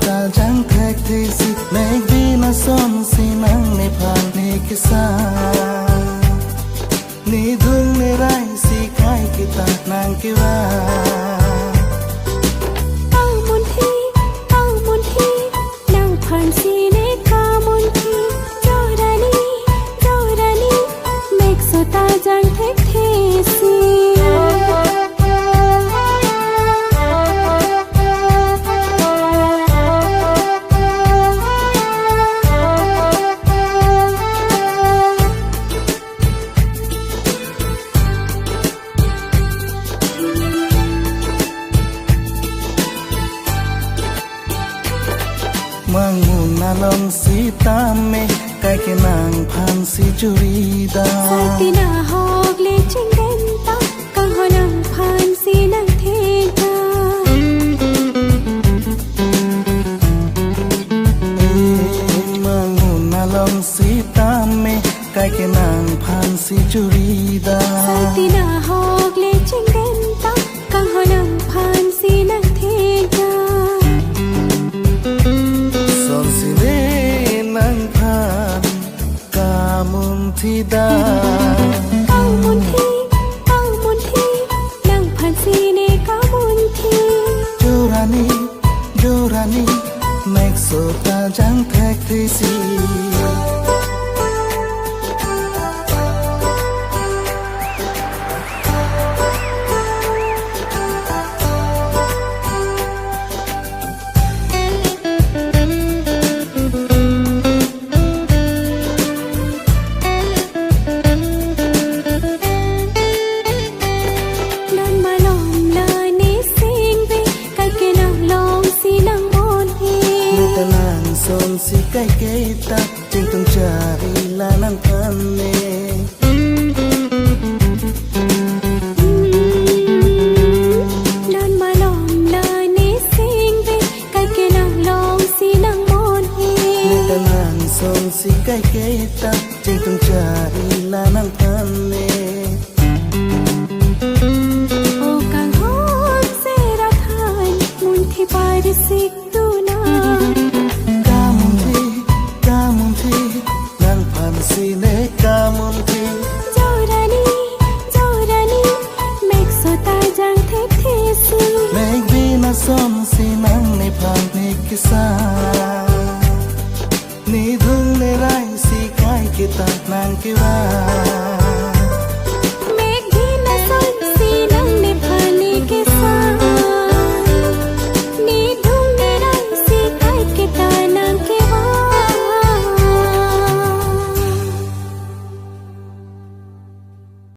ta chẳng thách thì gì make đi na son si nang ne phan ne kisa ni dhung ne rai si khai kita nang kiraเอามุนทีนั่งผ่านสีเนกามุนทีโจรานีเมกโซตาจังเทคเทซีmang mùn na long si tam me kai ke nang phan si churida sa tina hok le ching den ta kang ho nang phan si nang the ta mang mùn na long si tam me kai ke nang phan si churida sa tina hok le ching den ta kang ho nang phan si nang the ta thi daเอามุนทีนั่งผ่านสีเนกามุนที Jorani make so ta chẳng thách thì gì son si kai kai ta trên tung chari là nang thân ne nan ma lom la ni sing ve kai ke nang long si nang mon he ta nang son si kai kai ta trên tung chari là nang thân ne o kang hon se ra than mun thi pai de sik tu na si ne kamun thi Jorani make so ta jang the si make đi na son si nang ne phan ne kisa